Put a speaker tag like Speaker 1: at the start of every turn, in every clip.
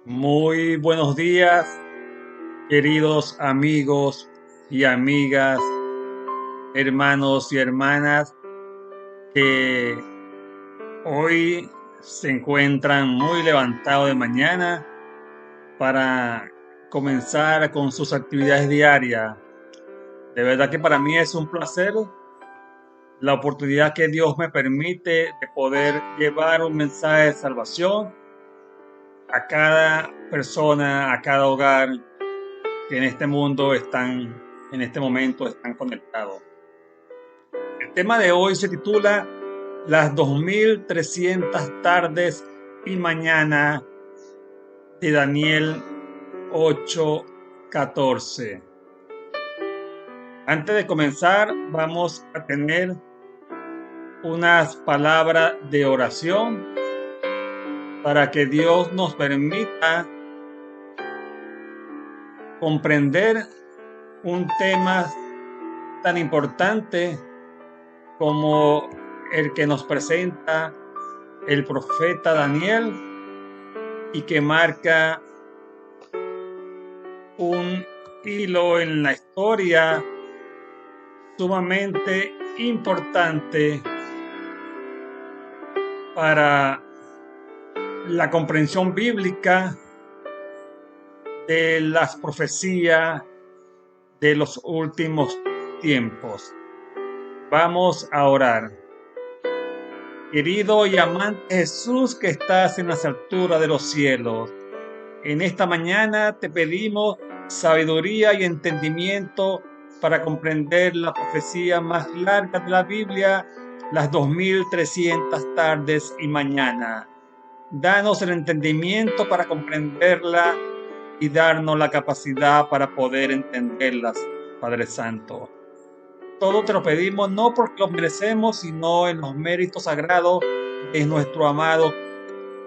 Speaker 1: Muy buenos días, queridos amigos y amigas, hermanos y hermanas que hoy se encuentran muy levantados de mañana para comenzar con sus actividades diarias. De verdad que para mí es un placer la oportunidad que Dios me permite de poder llevar un mensaje de salvación a cada persona, a cada hogar que en este mundo en este momento están conectados. El tema de hoy se titula Las 2300 tardes y mañana de Daniel 8:14. Antes de comenzar, vamos a tener unas palabras de oración para que Dios nos permita comprender un tema tan importante como el que nos presenta el profeta Daniel y que marca un hilo en la historia sumamente importante para la comprensión bíblica de las profecías de los últimos tiempos. Vamos a orar. Querido y amante Jesús que estás en las alturas de los cielos, en esta mañana te pedimos sabiduría y entendimiento para comprender la profecía más larga de la Biblia, las 2300 tardes y mañana. Danos el entendimiento para comprenderla y darnos la capacidad para poder entenderlas, Padre Santo. Todo te lo pedimos no porque lo merecemos, sino en los méritos sagrados de nuestro amado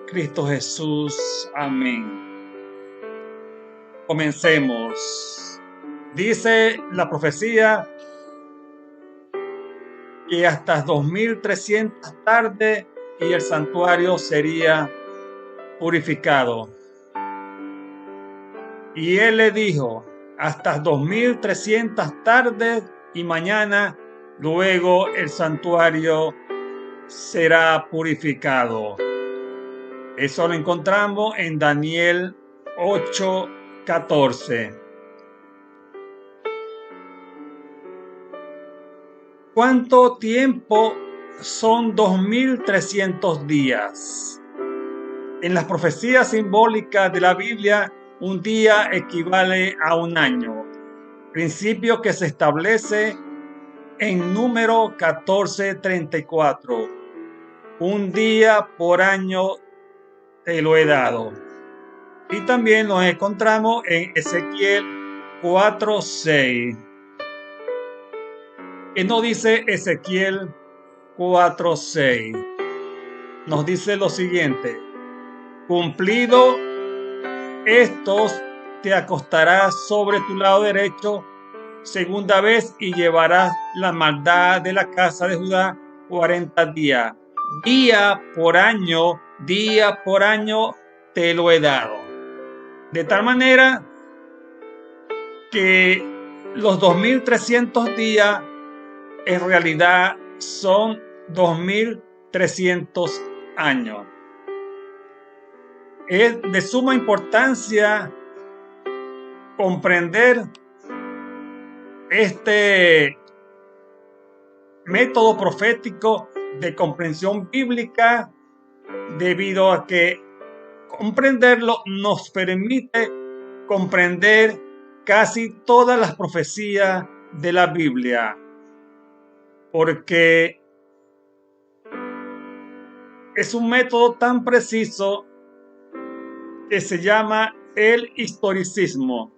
Speaker 1: Cristo Jesús. Amén. Comencemos. Dice la profecía que hasta 2300 tardes y el santuario sería purificado. Y él le dijo, hasta 2300 tardes y mañana, luego el santuario será purificado. Eso lo encontramos en Daniel 8:14. ¿Cuánto tiempo son 2300 días? En las profecías simbólicas de la Biblia, un día equivale a un año, principio que se establece en número 1434. Un día por año te lo he dado. Y también nos encontramos en Ezequiel 4:6. ¿Qué nos dice Ezequiel 4:6? Nos dice lo siguiente: cumplido estos, te acostarás sobre tu lado derecho segunda vez y llevarás la maldad de la casa de Judá 40 días. Día por año te lo he dado. De tal manera que los 2300 días en realidad son 2300 años. Es de suma importancia comprender este método profético de comprensión bíblica, debido a que comprenderlo nos permite comprender casi todas las profecías de la Biblia, porque es un método tan preciso que se llama el historicismo.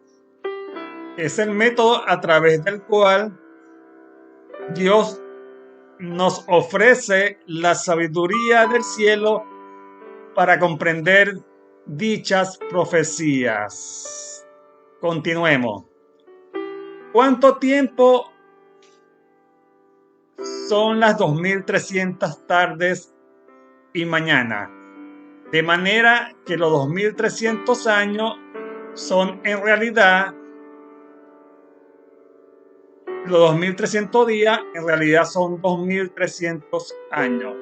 Speaker 1: Es el método a través del cual Dios nos ofrece la sabiduría del cielo para comprender dichas profecías. Continuemos. ¿Cuánto tiempo son las 2300 tardes y mañana? De manera que los 2300 años son en realidad, los 2300 días en realidad son 2300 años.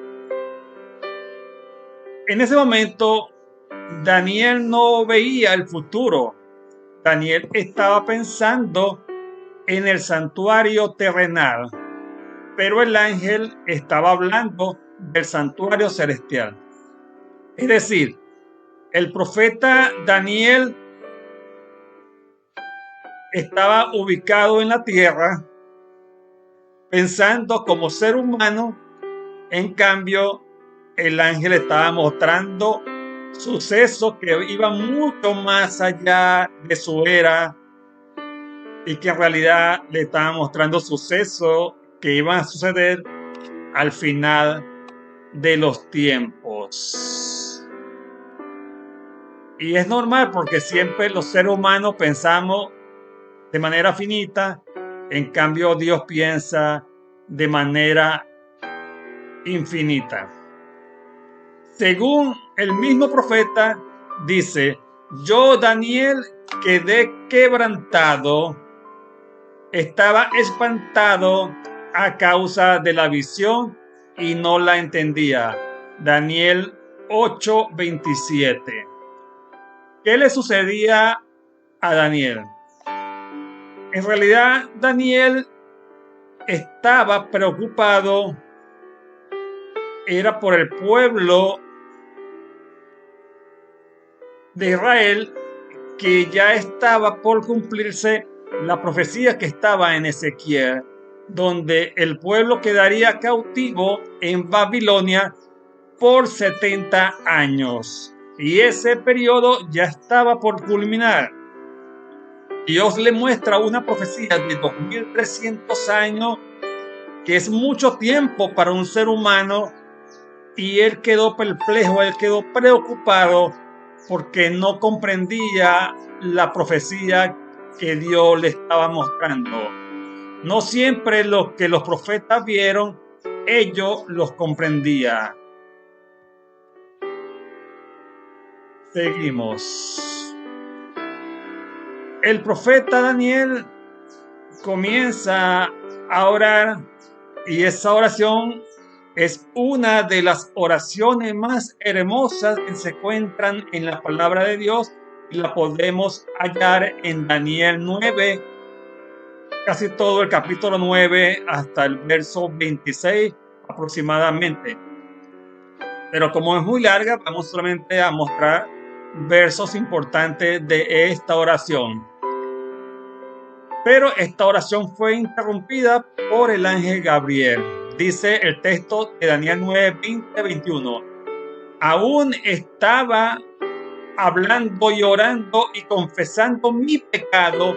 Speaker 1: En ese momento, Daniel no veía el futuro. Daniel estaba pensando en el santuario terrenal, pero el ángel estaba hablando del santuario celestial. Es decir, el profeta Daniel estaba ubicado en la tierra, pensando como ser humano. En cambio, el ángel estaba mostrando sucesos que iban mucho más allá de su era y que en realidad le estaba mostrando sucesos que iban a suceder al final de los tiempos. Y es normal porque siempre los seres humanos pensamos de manera finita, en cambio Dios piensa de manera infinita. Según el mismo profeta, dice: yo, Daniel, quedé quebrantado, estaba espantado a causa de la visión y no la entendía. Daniel 8:27. ¿Qué le sucedía a Daniel? En realidad, Daniel estaba preocupado, era por el pueblo de Israel, que ya estaba por cumplirse la profecía que estaba en Ezequiel, donde el pueblo quedaría cautivo en Babilonia por 70 años. Y ese periodo ya estaba por culminar. Dios le muestra una profecía de 2300 años, que es mucho tiempo para un ser humano, y él quedó perplejo, él quedó preocupado porque no comprendía la profecía que Dios le estaba mostrando. No siempre lo que los profetas vieron, ellos los comprendían. Seguimos. El profeta Daniel comienza a orar, y esa oración es una de las oraciones más hermosas que se encuentran en la palabra de Dios, y la podemos hallar en Daniel 9, casi todo el capítulo 9 hasta el verso 26 aproximadamente. Pero como es muy larga, vamos solamente a mostrar versos importantes de esta oración. Pero esta oración fue interrumpida por el ángel Gabriel. Dice el texto de Daniel 9, 20, 21. Aún estaba hablando y orando y confesando mi pecado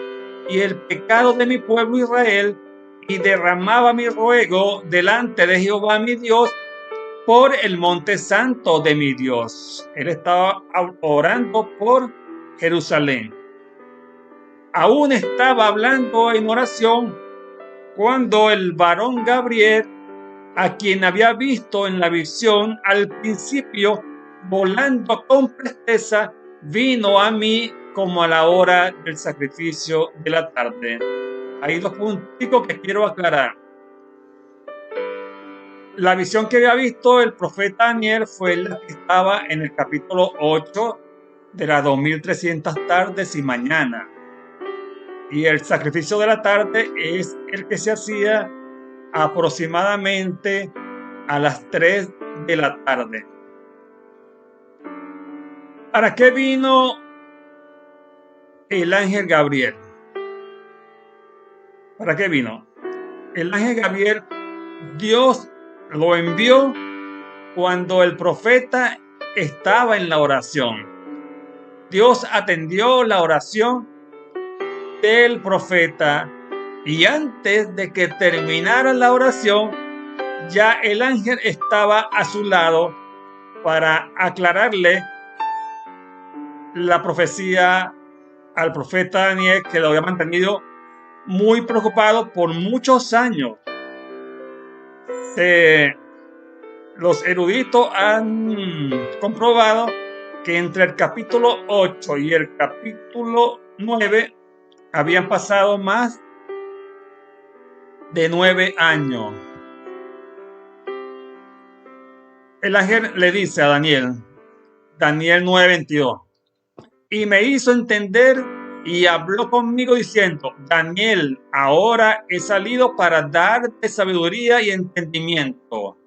Speaker 1: y el pecado de mi pueblo Israel, y derramaba mi ruego delante de Jehová mi Dios por el monte santo de mi Dios. Él estaba orando por Jerusalén. Aún estaba hablando en oración cuando el varón Gabriel, a quien había visto en la visión al principio volando con presteza, vino a mí como a la hora del sacrificio de la tarde. Hay dos puntos que quiero aclarar. La visión que había visto el profeta Daniel fue la que estaba en el capítulo 8 de las 2300 tardes y mañanas. Y el sacrificio de la tarde es el que se hacía aproximadamente a las 3 de la tarde. ¿Para qué vino el ángel Gabriel? ¿Para qué vino? El ángel Gabriel, Dios lo envió cuando el profeta estaba en la oración. Dios atendió la oración del profeta, y antes de que terminara la oración, ya el ángel estaba a su lado para aclararle la profecía al profeta Daniel, que lo había mantenido muy preocupado por muchos años. Los eruditos han comprobado que entre el capítulo 8 y el capítulo 9 habían pasado más de 9 años. El ángel le dice a Daniel, Daniel 9:22, y me hizo entender y habló conmigo diciendo, Daniel, ahora he salido para darte sabiduría y entendimiento.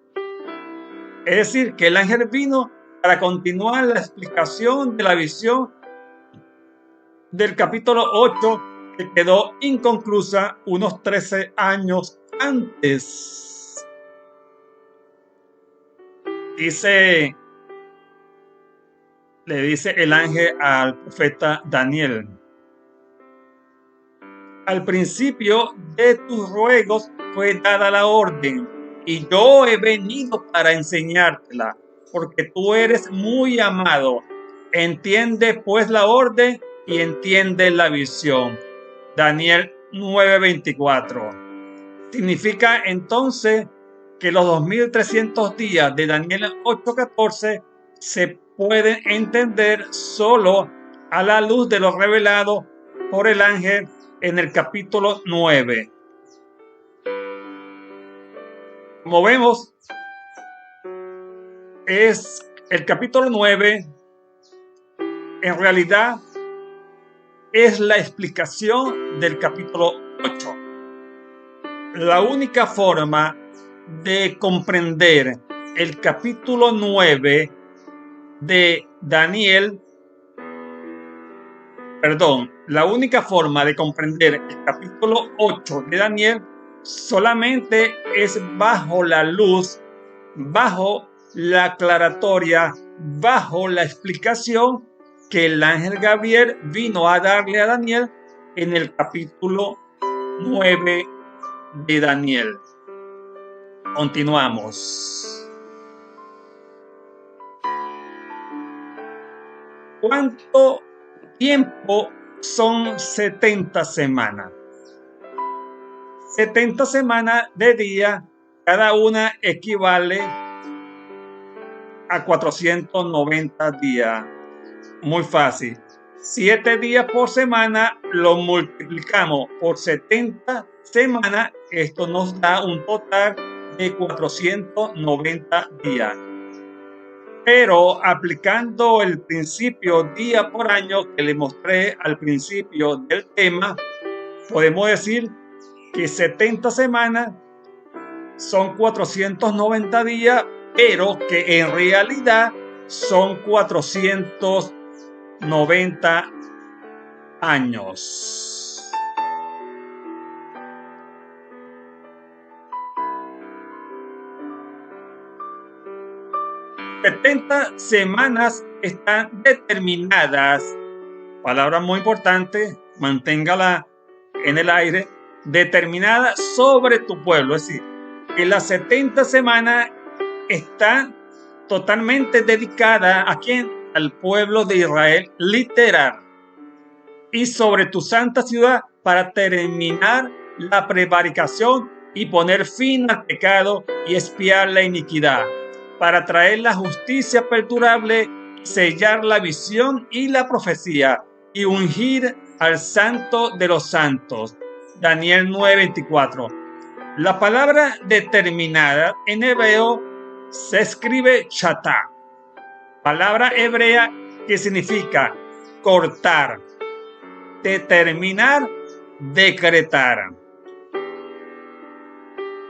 Speaker 1: Es decir, que el ángel vino para continuar la explicación de la visión del capítulo 8 que quedó inconclusa unos 13 años antes. Le dice el ángel al profeta Daniel, al principio de tus ruegos fue dada la orden y yo he venido para enseñártela, porque tú eres muy amado. Entiende pues la orden y entiende la visión. Daniel 9:24. Significa entonces que los 2300 días de Daniel 8:14 se pueden entender solo a la luz de lo revelado por el ángel en el capítulo 9. Como vemos, es el capítulo 9 en realidad es la explicación del capítulo 8. La única forma de comprender el capítulo 9 de Daniel, la única forma de comprender el capítulo 8 de Daniel solamente es bajo la luz, bajo la aclaratoria, bajo la explicación que el ángel Gabriel vino a darle a Daniel en el capítulo 9 de Daniel. Continuamos. ¿Cuánto tiempo son 70 semanas? 70 semanas de día, cada una equivale a 490 días. Muy fácil. 7 días por semana lo multiplicamos por 70 semanas. Esto nos da un total de 490 días. Pero aplicando el principio día por año que le mostré al principio del tema, podemos decir que 70 semanas son 490 días, pero que en realidad son 490 años. ...70 semanas están determinadas, palabra muy importante, manténgala en el aire, determinada sobre tu pueblo. Es decir, que las 70 semanas están totalmente dedicadas ¿a quién? Al pueblo de Israel, literal. Y sobre tu santa ciudad para terminar la prevaricación y poner fin al pecado y expiar la iniquidad, para traer la justicia perdurable, sellar la visión y la profecía y ungir al santo de los santos. Daniel 9:24. La palabra determinada en hebreo se escribe chatá, palabra hebrea que significa cortar, determinar, decretar.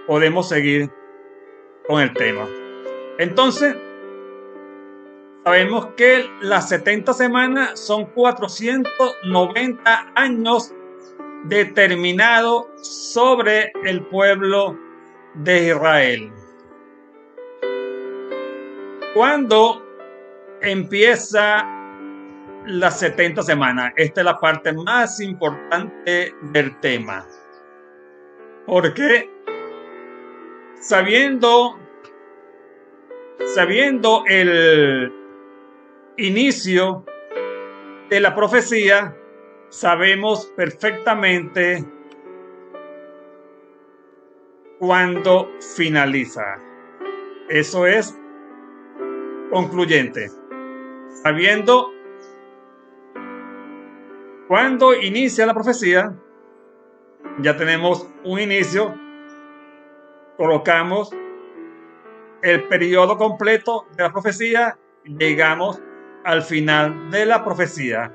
Speaker 1: Podemos seguir con el tema. Entonces, sabemos que las 70 semanas son 490 años determinados sobre el pueblo de Israel. ¿Cuándo empieza las 70 semanas? Esta es la parte más importante del tema. Porque sabiendo el inicio de la profecía, sabemos perfectamente cuándo finaliza. Eso es concluyente. sabiendo cuándo inicia la profecía, ya tenemos un inicio, colocamos el periodo completo de la profecía, llegamos al final de la profecía,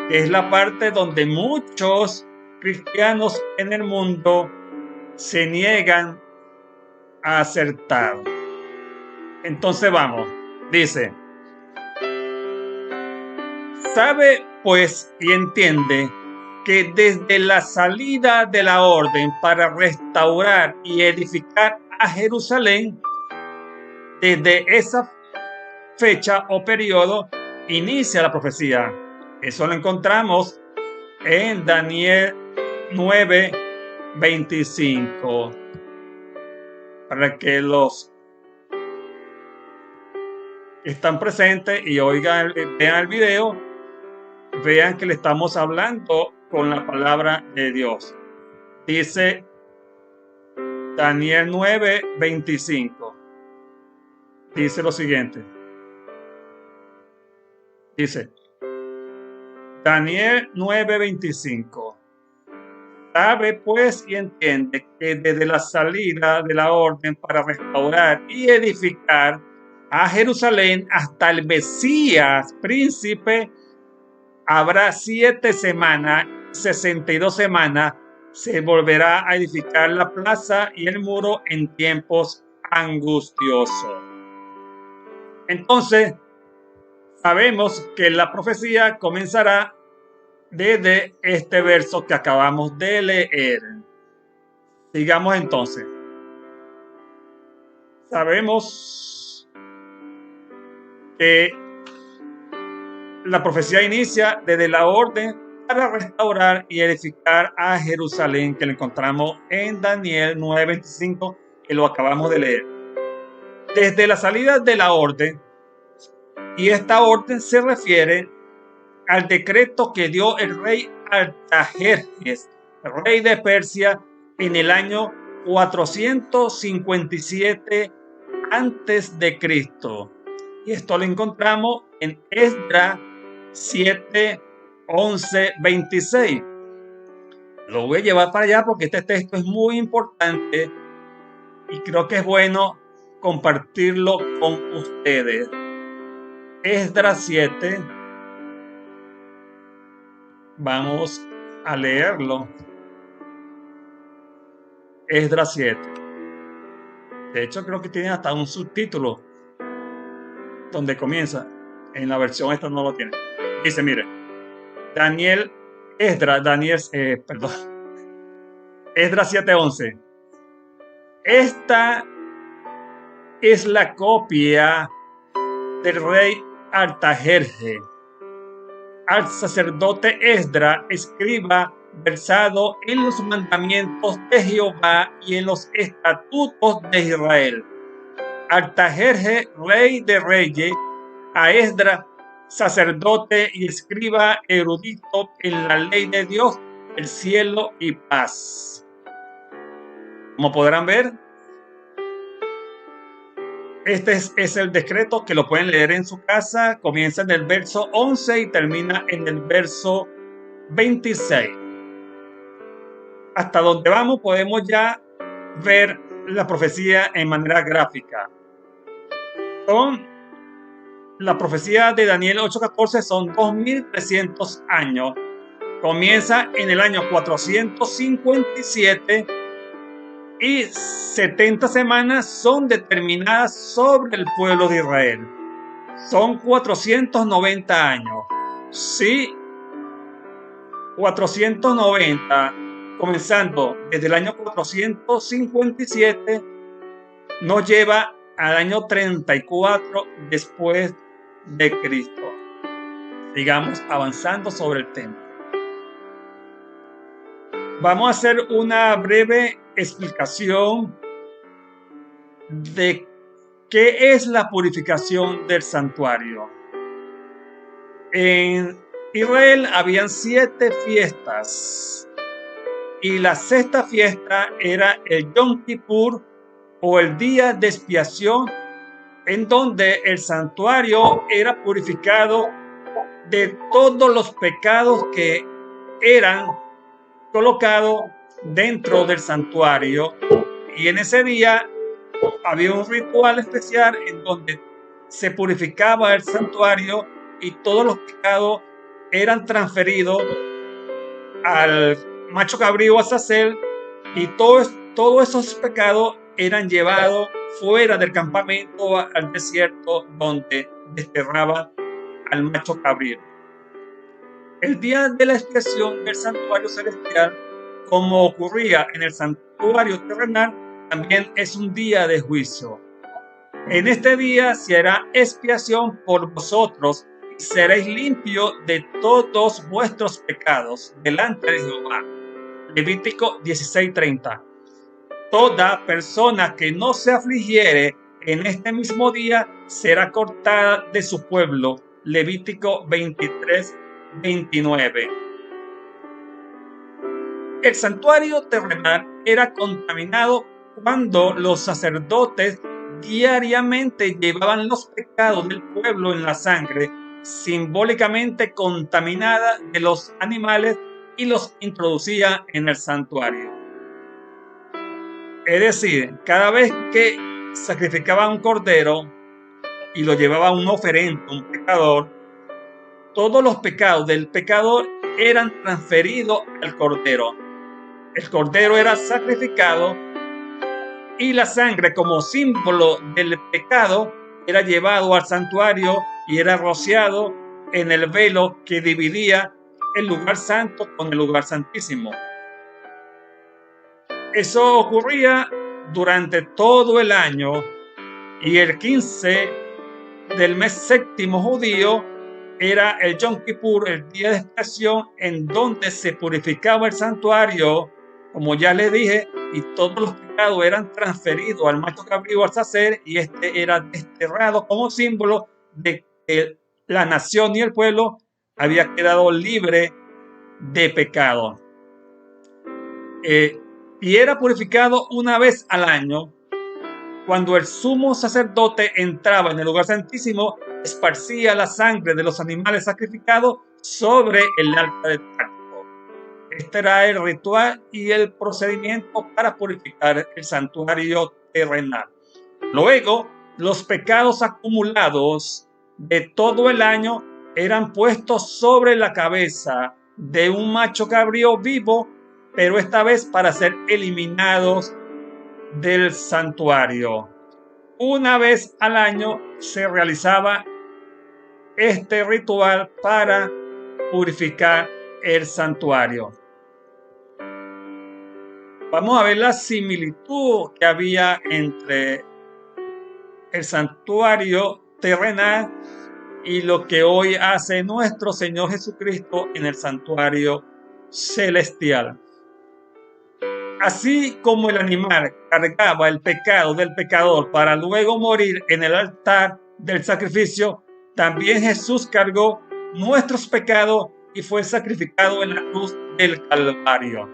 Speaker 1: que es la parte donde muchos cristianos en el mundo se niegan a acertar. Entonces vamos, dice: sabe pues y entiende que desde la salida de la orden para restaurar y edificar a Jerusalén, desde esa fecha o periodo inicia la profecía. Eso lo encontramos en Daniel 9:25. Para que los que están presentes y vean el video, vean que le estamos hablando con la palabra de Dios. Dice Daniel 9:25. Dice lo siguiente. Dice Daniel 9:25. Sabe pues y entiende que desde la salida de la orden para restaurar y edificar a Jerusalén hasta el Mesías príncipe habrá 7 semanas, 62 semanas, se volverá a edificar la plaza y el muro en tiempos angustiosos. Entonces, sabemos que la profecía comenzará desde este verso que acabamos de leer. Sigamos entonces. Sabemos que la profecía inicia desde la orden para restaurar y edificar a Jerusalén, que lo encontramos en Daniel 9:25, que lo acabamos de leer. Desde la salida de la orden, y esta orden se refiere al decreto que dio el rey Artajerjes, rey de Persia, en el año 457 antes de Cristo. Y esto lo encontramos en Esdras 7, 11, 26. Lo voy a llevar para allá porque este texto es muy importante y creo que es bueno compartirlo con ustedes. Esdras 7. Vamos a leerlo. Esdras 7. De hecho, creo que tiene hasta un subtítulo donde comienza. En la versión esta no lo tiene. Dice, mire, Esdras 7:11. Esta es la copia del rey Artajerjes al sacerdote Esdras, escriba, versado en los mandamientos de Jehová y en los estatutos de Israel. Artajerjes, rey de reyes, a Esdras, sacerdote y escriba erudito en la ley de Dios, el cielo y paz. Como podrán ver, este es el decreto que lo pueden leer en su casa. Comienza en el verso 11 y termina en el verso 26. Hasta donde vamos podemos ya ver la profecía en manera gráfica. La profecía de Daniel 8:14 son 2300 años. Comienza en el año 457 y 70 semanas son determinadas sobre el pueblo de Israel. Son 490 años. Sí, 490, comenzando desde el año 457, nos lleva al año 34 después de Cristo. Sigamos avanzando sobre el tema. Vamos a hacer una breve explicación de qué es la purificación del santuario. En Israel habían 7 fiestas y la sexta fiesta era el Yom Kippur o el día de expiación, en donde el santuario era purificado de todos los pecados que eran colocados dentro del santuario. Y en ese día había un ritual especial en donde se purificaba el santuario y todos los pecados eran transferidos al macho cabrío Azazel, y todos esos pecados eran llevados fuera del campamento al desierto, donde desterraban al macho cabrío. El día de la expiación del santuario celestial, como ocurría en el santuario terrenal, también es un día de juicio. En este día se hará expiación por vosotros y seréis limpios de todos vuestros pecados delante de Jehová. Levítico 16:30. Toda persona que no se afligiere en este mismo día será cortada de su pueblo. Levítico 23:29. El santuario terrenal era contaminado cuando los sacerdotes diariamente llevaban los pecados del pueblo en la sangre simbólicamente contaminada de los animales y los introducía en el santuario. Es decir, cada vez que sacrificaba un cordero y lo llevaba a un oferente, un pecador, todos los pecados del pecador eran transferidos al cordero. El cordero era sacrificado y la sangre, como símbolo del pecado, era llevado al santuario y era rociado en el velo que dividía el lugar santo con el lugar santísimo. Eso ocurría durante todo el año, y el 15 del mes séptimo judío era el Yom Kippur, el día de expiación, en donde se purificaba el santuario, como ya les dije, y todos los pecados eran transferidos al macho cabrío Azazel, y este era desterrado como símbolo de que la nación y el pueblo había quedado libre de pecado. Y era purificado una vez al año. Cuando el sumo sacerdote entraba en el lugar santísimo, esparcía la sangre de los animales sacrificados sobre el altar del pacto. Este era el ritual y el procedimiento para purificar el santuario terrenal. Luego, los pecados acumulados de todo el año eran puestos sobre la cabeza de un macho cabrío vivo, pero esta vez para ser eliminados del santuario. Una vez al año se realizaba este ritual para purificar el santuario. Vamos a ver la similitud que había entre el santuario terrenal y lo que hoy hace nuestro Señor Jesucristo en el santuario celestial. Así como el animal cargaba el pecado del pecador para luego morir en el altar del sacrificio, también Jesús cargó nuestros pecados y fue sacrificado en la cruz del Calvario.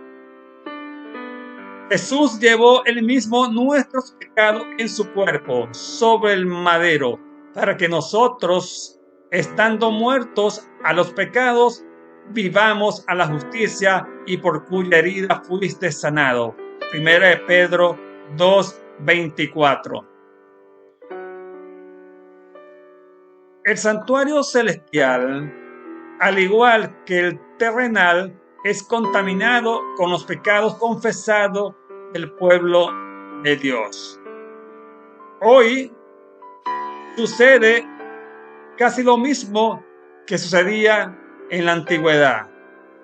Speaker 1: Jesús llevó él mismo nuestros pecados en su cuerpo sobre el madero, para que nosotros, estando muertos a los pecados, vivamos a la justicia, y por cuya herida fuiste sanado. Primera de Pedro 2:24. El santuario celestial, al igual que el terrenal, es contaminado con los pecados confesados del pueblo de Dios. Hoy sucede casi lo mismo que sucedía en la antigüedad,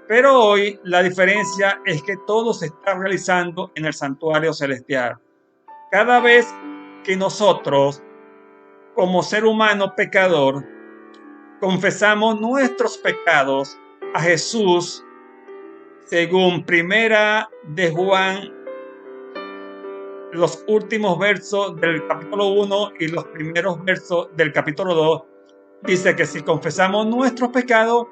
Speaker 1: pero hoy la diferencia es que todo se está realizando en el santuario celestial. Cada vez que nosotros, como ser humano pecador, confesamos nuestros pecados a Jesús, según Primera de Juan, los últimos versos del capítulo 1 y los primeros versos del capítulo 2, dice que si confesamos nuestros pecados,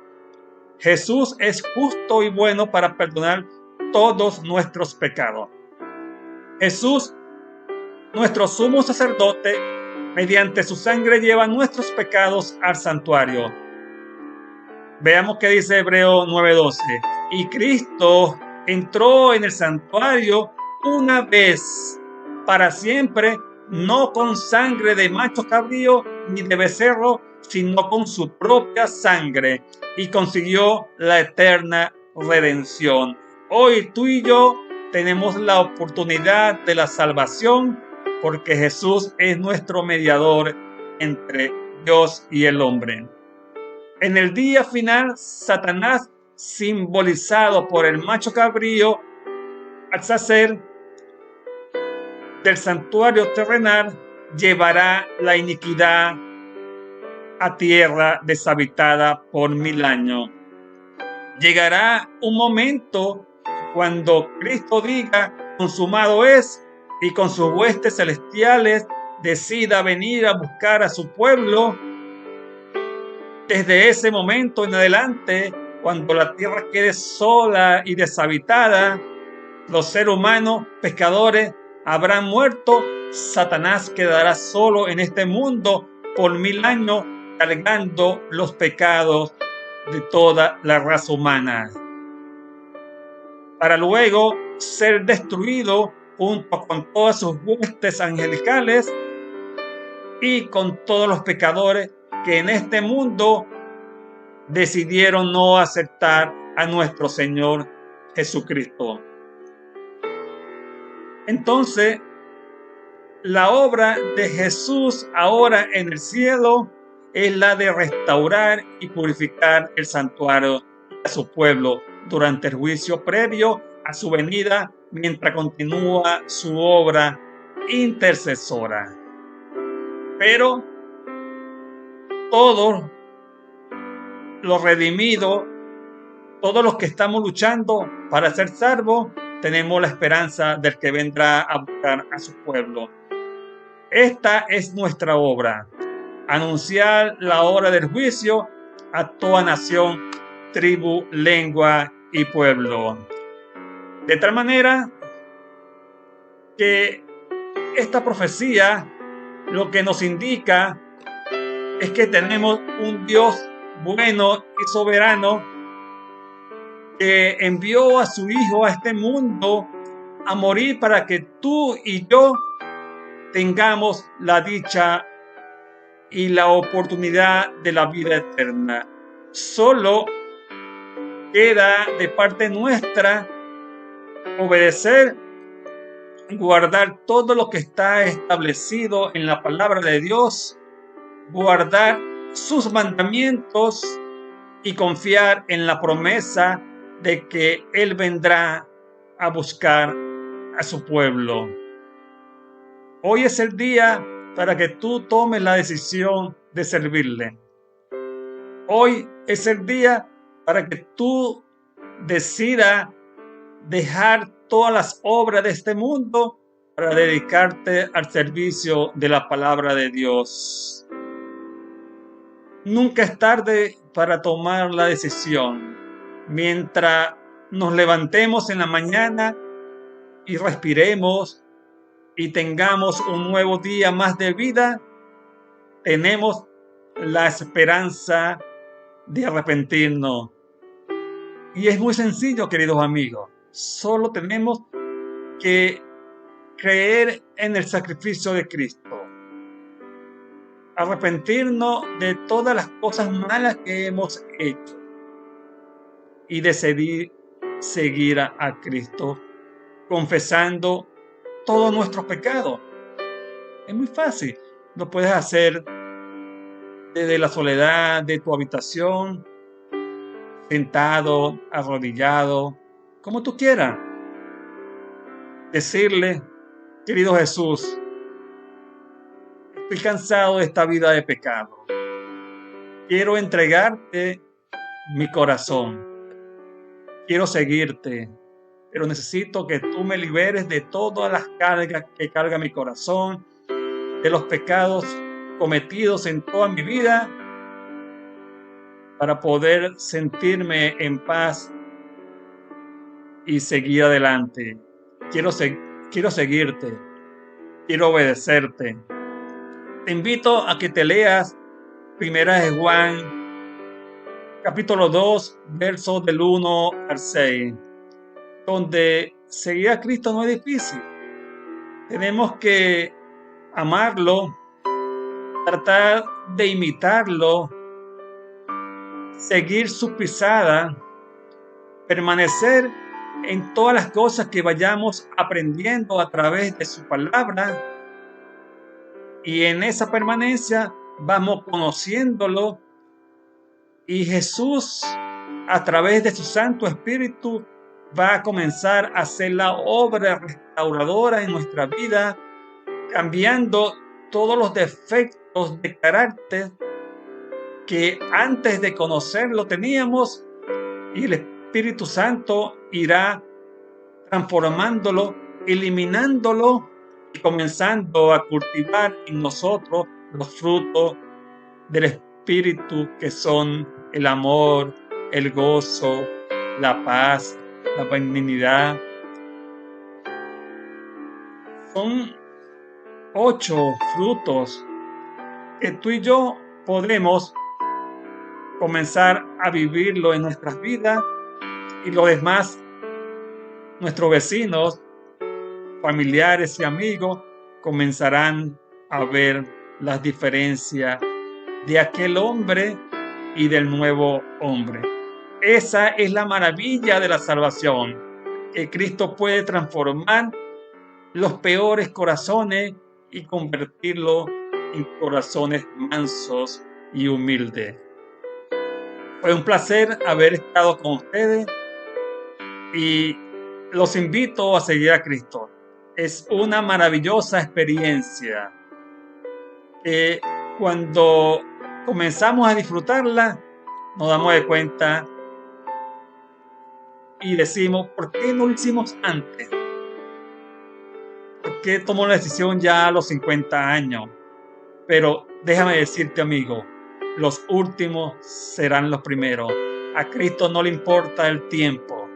Speaker 1: Jesús es justo y bueno para perdonar todos nuestros pecados. Jesús, nuestro sumo sacerdote, mediante su sangre lleva nuestros pecados al santuario. Veamos qué dice Hebreo 9:12. Y Cristo entró en el santuario una vez para siempre, no con sangre de macho cabrío ni de becerro, sino con su propia sangre, y consiguió la eterna redención. Hoy tú y yo tenemos la oportunidad de la salvación porque Jesús es nuestro mediador entre Dios y el hombre. En el día final, Satanás, simbolizado por el macho cabrío, Alzacer, del santuario terrenal, llevará la iniquidad a tierra deshabitada por 1000 años. Llegará un momento cuando Cristo diga, consumado es, y con sus huestes celestiales decida venir a buscar a su pueblo. Desde ese momento en adelante, cuando la tierra quede sola y deshabitada, los seres humanos pecadores habrán muerto. Satanás quedará solo en este mundo por 1000 años, cargando los pecados de toda la raza humana, para luego ser destruido junto con todas sus huestes angelicales y con todos los pecadores que en este mundo decidieron no aceptar a nuestro Señor Jesucristo. Entonces, la obra de Jesús ahora en el cielo es la de restaurar y purificar el santuario a su pueblo durante el juicio previo a su venida, mientras continúa su obra intercesora. Pero todos los redimidos, todos los que estamos luchando para ser salvos, tenemos la esperanza del que vendrá a buscar a su pueblo. Esta es nuestra obra: anunciar la hora del juicio a toda nación, tribu, lengua y pueblo. De tal manera que esta profecía lo que nos indica es que tenemos un Dios bueno y soberano que envió a su Hijo a este mundo a morir para que tú y yo tengamos la dicha y la oportunidad de la vida eterna. Solo queda de parte nuestra obedecer, guardar todo lo que está establecido en la palabra de Dios, guardar sus mandamientos y confiar en la promesa de que Él vendrá a buscar a su pueblo. Hoy es el día para que tú tomes la decisión de servirle. Hoy es el día para que tú decidas dejar todas las obras de este mundo para dedicarte al servicio de la palabra de Dios. Nunca es tarde para tomar la decisión. Mientras nos levantemos en la mañana y respiremos y tengamos un nuevo día más de vida, tenemos la esperanza de arrepentirnos. Y es muy sencillo, queridos amigos. Solo tenemos que creer en el sacrificio de Cristo, arrepentirnos de todas las cosas malas que hemos hecho y decidir seguir a Cristo, confesando todos nuestros pecados. Es muy fácil. Lo puedes hacer desde la soledad de tu habitación, sentado, arrodillado, como tú quieras. Decirle: querido Jesús, estoy cansado de esta vida de pecado. Quiero entregarte mi corazón. Quiero seguirte, pero necesito que tú me liberes de todas las cargas que carga mi corazón, de los pecados cometidos en toda mi vida, para poder sentirme en paz y seguir adelante. Quiero seguirte, quiero obedecerte. Te invito a que te leas Primera de Juan, capítulo 2, versos del 1 al 6, donde seguir a Cristo no es difícil. Tenemos que amarlo, tratar de imitarlo, seguir su pisada, permanecer en todas las cosas que vayamos aprendiendo a través de su palabra, y en esa permanencia vamos conociéndolo, y Jesús, a través de su Santo Espíritu, va a comenzar a hacer la obra restauradora en nuestra vida, cambiando todos los defectos de carácter que antes de conocerlo teníamos, y el Espíritu Santo irá transformándolo, eliminándolo y comenzando a cultivar en nosotros los frutos del Espíritu, que son el amor, el gozo, la paz, la benignidad. Son 8 frutos que tú y yo podemos comenzar a vivirlo en nuestras vidas, y los demás, nuestros vecinos, familiares y amigos, comenzarán a ver las diferencias de aquel hombre y del nuevo hombre. Esa es la maravilla de la salvación, que Cristo puede transformar los peores corazones y convertirlos en corazones mansos y humildes. Fue un placer haber estado con ustedes, y los invito a seguir a Cristo. Es una maravillosa experiencia que cuando comenzamos a disfrutarla nos damos de cuenta y decimos: ¿por qué no lo hicimos antes? ¿Por qué tomó la decisión ya a los 50 años? Pero déjame decirte, amigo, los últimos serán los primeros. A Cristo no le importa el tiempo.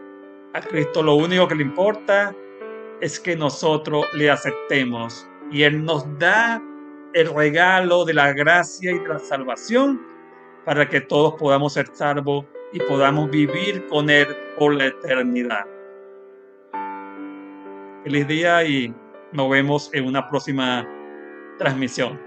Speaker 1: A Cristo lo único que le importa es que nosotros le aceptemos, y Él nos da el regalo de la gracia y de la salvación para que todos podamos ser salvos y podamos vivir con Él por la eternidad. Feliz día, y nos vemos en una próxima transmisión.